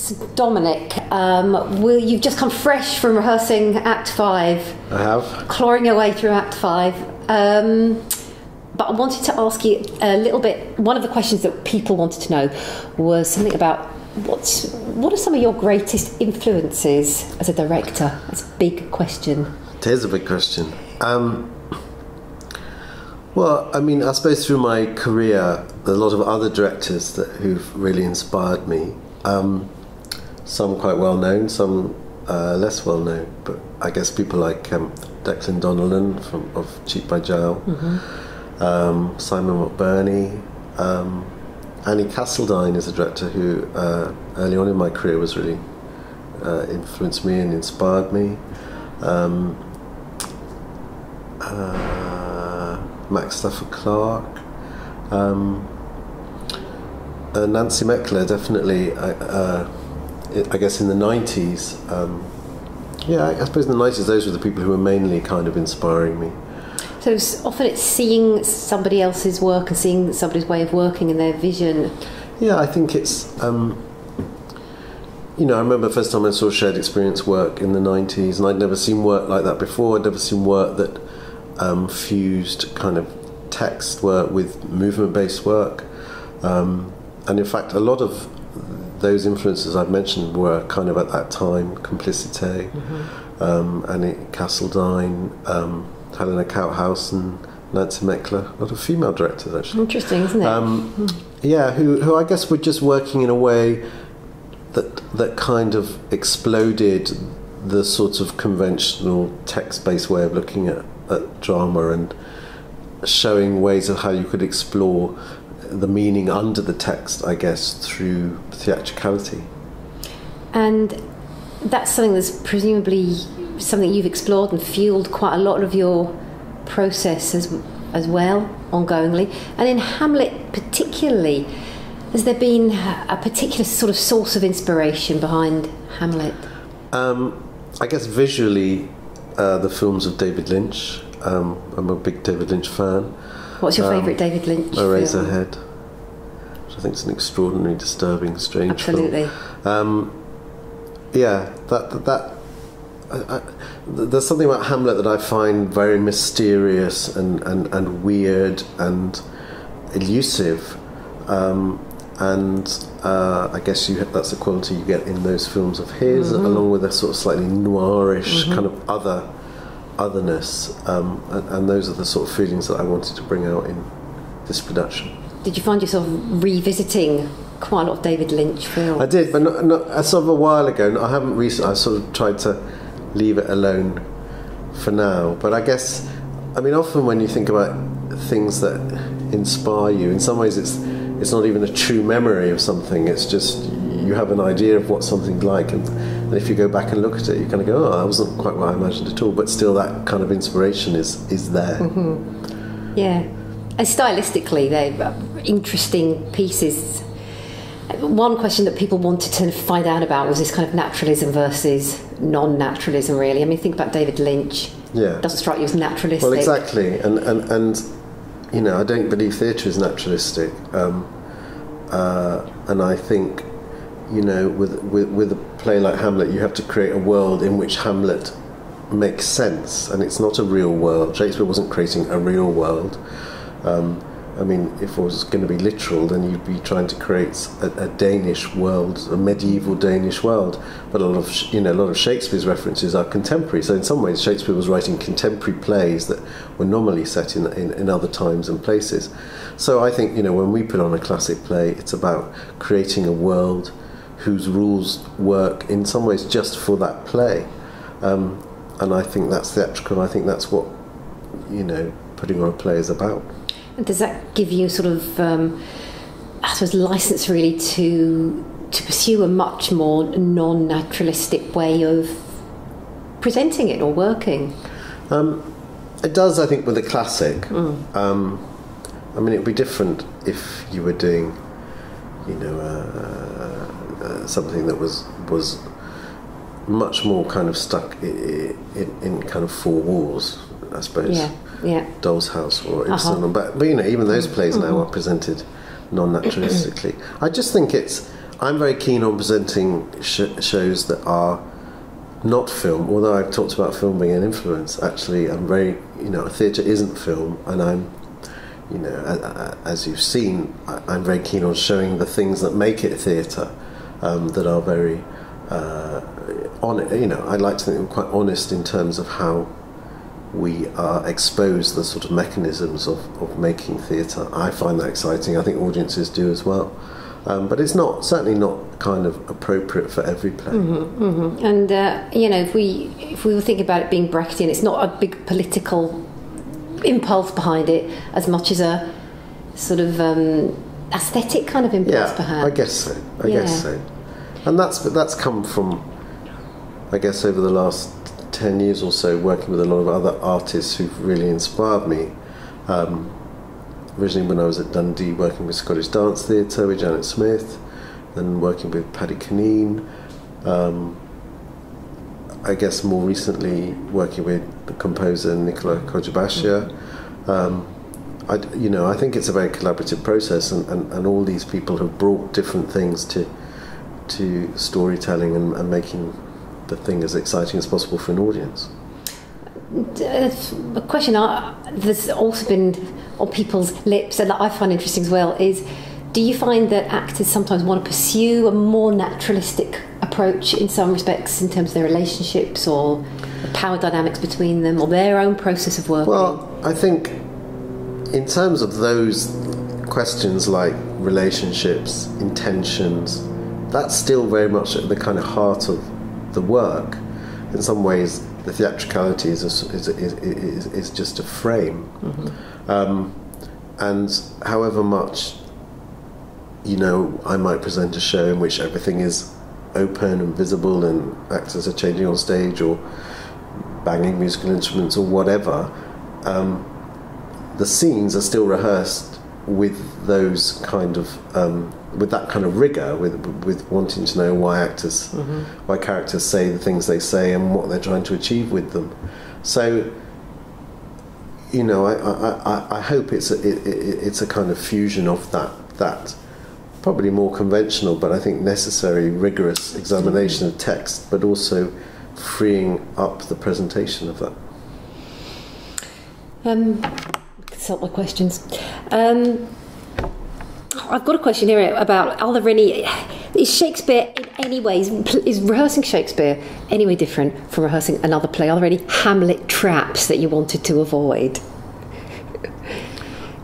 So Dominic, you've just come fresh from rehearsing Act 5. I have. Clawing your way through Act 5. But I wanted to ask you a little bit, one of the questions that people wanted to know was something about what are some of your greatest influences as a director? That's a big question. It is a big question. Well, I mean, I suppose through my career, there's a lot of other directors who've really inspired me. Some quite well known, some less well known. But I guess people like Declan Donnellan of Cheek by Jowl, Simon McBurney, Annie Castledine is a director who early on in my career was really influenced me and inspired me. Max Stafford Clark, Nancy Meckler, definitely. I guess in the 90s, I suppose in the 90s those were the people who were mainly kind of inspiring me. So often it's seeing somebody else's work and seeing somebody's way of working and their vision. Yeah, I think it's, I remember the first time I saw Shared Experience work in the 90s, and I'd never seen work like that before. I'd never seen work that fused kind of text work with movement-based work. And in fact, a lot of those influences I've mentioned were kind of at that time, Complicité, Annie Castledine, Helena Kouthouse and Nancy Meckler, a lot of female directors actually. Interesting, isn't it? Who I guess were just working in a way that kind of exploded the sort of conventional text-based way of looking at drama and showing ways of how you could explore the meaning under the text, I guess, through theatricality. And that's something that's presumably something you've explored and fueled quite a lot of your process as well, ongoingly. And in Hamlet particularly, has there been a particular sort of source of inspiration behind Hamlet? I guess visually, the films of David Lynch. I'm a big David Lynch fan. What's your favourite David Lynch film? Eraserhead, which I think is an extraordinary, disturbing, strange Absolutely. film. There's something about Hamlet that I find very mysterious and weird and elusive, and I guess that's the quality you get in those films of his, along with a sort of slightly noirish kind of otherness, and those are the sort of feelings that I wanted to bring out in this production. Did you find yourself revisiting quite a lot of David Lynch films? I did, but not sort of a while ago. I haven't recently. I sort of tried to leave it alone for now. But I guess, I mean, often when you think about things that inspire you, in some ways it's not even a true memory of something. It's just you have an idea of what something's like, and if you go back and look at it, you kind of go, oh, that wasn't quite what I imagined at all. But still, that kind of inspiration is there. Mm-hmm. Yeah, and stylistically, they're interesting pieces. One question that people wanted to find out about was this kind of naturalism versus non-naturalism, really. I mean, think about David Lynch. Yeah. Doesn't strike you as naturalistic. Well, exactly. And I don't believe theatre is naturalistic. And I think, with a play like Hamlet, you have to create a world in which Hamlet makes sense. And it's not a real world. Shakespeare wasn't creating a real world. I mean, if it was going to be literal, then you'd be trying to create a Danish world, a medieval Danish world. But a lot of Shakespeare's references are contemporary. So in some ways, Shakespeare was writing contemporary plays that were normally set in other times and places. So I think, when we put on a classic play, it's about creating a world whose rules work in some ways just for that play. And I think that's theatrical. I think that's what, putting on a play is about. And does that give you sort of, I suppose, license really to pursue a much more non-naturalistic way of presenting it or working? It does, I think, with a classic. I mean, it would be different if you were doing, something that was much more kind of stuck in kind of four walls, I suppose. Yeah. Doll's House or Ibsen, but even those plays now are presented non-naturalistically. I just think I'm very keen on presenting shows that are not film, although I've talked about film being an influence. Actually, I'm very, theatre isn't film, and I'm, as you've seen, I'm very keen on showing the things that make it theatre, that are very honest. I like to think we're quite honest in terms of how we expose the sort of mechanisms of making theatre. I find that exciting. I think audiences do as well. But it's certainly not kind of appropriate for every play. Mm-hmm, mm-hmm. And if we were thinking about it being Brechtian, it's not a big political impulse behind it as much as a sort of aesthetic kind of impulse, perhaps. I guess so. I guess so. And that's come from, I guess, over the last 10 years or so, working with a lot of other artists who've really inspired me. Originally when I was at Dundee, working with Scottish Dance Theatre with Janet Smith, then working with Paddy Caneen. I guess more recently working with the composer Nicola Kojabashia. I think it's a very collaborative process, and all these people have brought different things to storytelling and making the thing as exciting as possible for an audience. A question that's also been on people's lips and that I find interesting as well is, do you find that actors sometimes want to pursue a more naturalistic approach in some respects in terms of their relationships or the power dynamics between them or their own process of working? Well, I think in terms of those questions like relationships, intentions, that's still very much at the kind of heart of the work. In some ways, the theatricality is just a frame. Mm-hmm. And however much, I might present a show in which everything is open and visible and actors are changing on stage or banging musical instruments or whatever, the scenes are still rehearsed with those kind of with that kind of rigour, with wanting to know why characters say the things they say and what they're trying to achieve with them. So, I hope it's a kind of fusion of that probably more conventional, but I think necessary, rigorous examination of text, but also freeing up the presentation of that. Consult my questions. I've got a question here about, is Shakespeare in any ways, is rehearsing Shakespeare any way different from rehearsing another play? Are there any Hamlet traps that you wanted to avoid?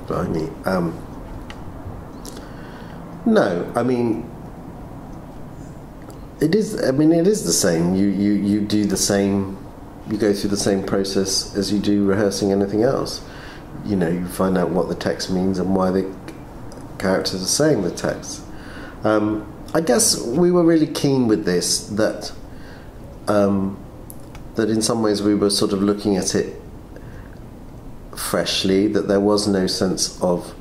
Blimey. No, it is the same. You do the same, you go through the same process as you do rehearsing anything else. You find out what the text means and why the characters are saying the text. I guess we were really keen with this that in some ways we were sort of looking at it freshly, that there was no sense of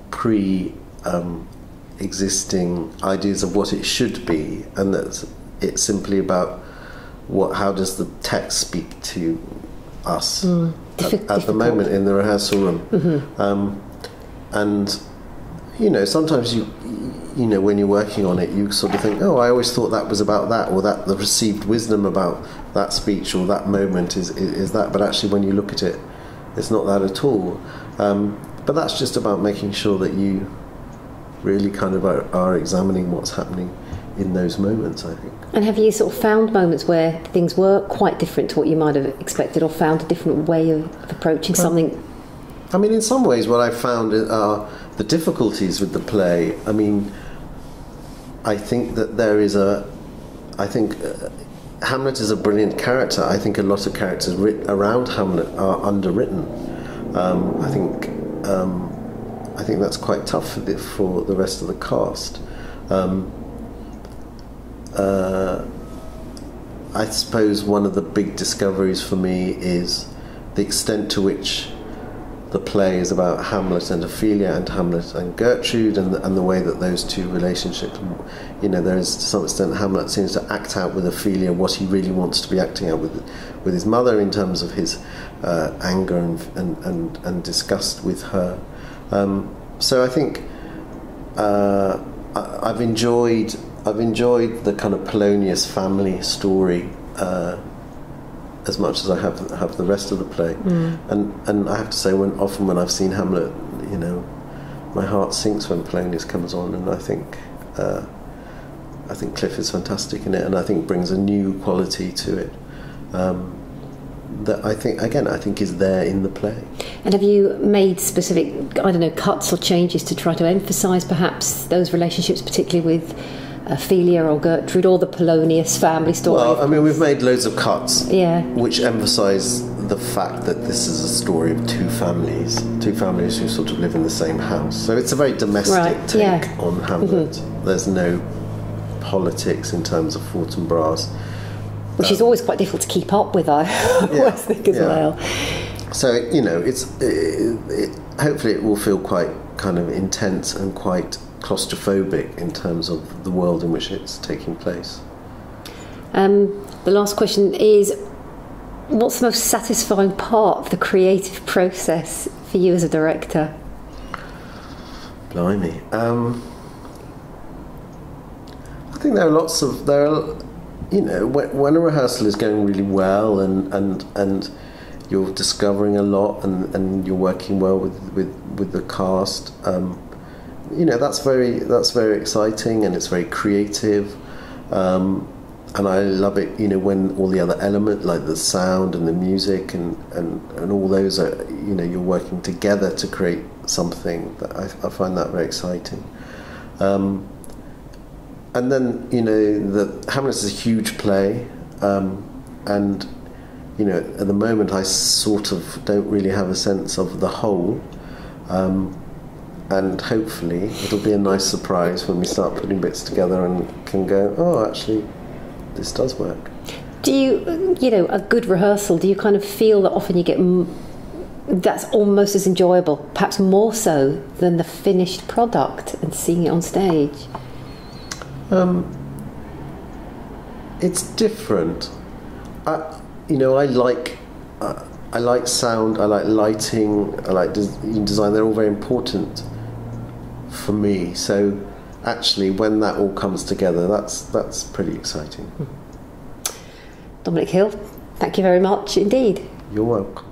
pre-existing ideas of what it should be, and that it's simply about how does the text speak to us at the moment in the rehearsal room. Mm-hmm. And sometimes when you're working on it, you sort of think, I always thought that was about that, or that the received wisdom about that speech or that moment is that, but actually when you look at it, it's not that at all. But that's just about making sure that you really kind of are examining what's happening in those moments, I think. And have you sort of found moments where things were quite different to what you might have expected, or found a different way of approaching something? In some ways what I found are the difficulties with the play. I think that there is Hamlet is a brilliant character. I think a lot of characters around Hamlet are underwritten. I think that's quite tough for the rest of the cast. I suppose one of the big discoveries for me is the extent to which the play is about Hamlet and Ophelia and Hamlet and Gertrude, and the way that those two relationships, there is to some extent Hamlet seems to act out with Ophelia what he really wants to be acting out with his mother in terms of his anger and disgust with her. So I think I've enjoyed the kind of Polonius family story as much as I have the rest of the play. And I have to say, often when I've seen Hamlet, you know, my heart sinks when Polonius comes on, and I think Cliff is fantastic in it, and I think brings a new quality to it that I think is there in the play. And have you made specific, I don't know, cuts or changes to try to emphasise perhaps those relationships, particularly with Ophelia or Gertrude, or the Polonius family story? Well, I mean, we've made loads of cuts, yeah, which emphasise the fact that this is a story of two families who sort of live in the same house. So it's a very domestic take on Hamlet. There's no politics in terms of Fortinbras. Which is always quite difficult to keep up with, I always think as well. So, you know, hopefully it will feel quite kind of intense and quite claustrophobic in terms of the world in which it's taking place. The last question is, what's the most satisfying part of the creative process for you as a director? Blimey. I think there are you know, when a rehearsal is going really well and you're discovering a lot and you're working well with the cast, you know, that's very exciting, and it's very creative, and I love it, you know, when all the other elements like the sound and the music and all those are, you know, you're working together to create something. That I find that very exciting. And then, you know, Hamlet is a huge play, and, you know, at the moment I sort of don't really have a sense of the whole, and hopefully it'll be a nice surprise when we start putting bits together and can go, oh, actually, this does work. Do you know, a good rehearsal, do you kind of feel that often you get that's almost as enjoyable, perhaps more so than the finished product and seeing it on stage? It's different. You know, I like sound, I like lighting, I like design. They're all very important for me. So actually, when that all comes together, that's pretty exciting. Dominic Hill, thank you very much indeed. You're welcome.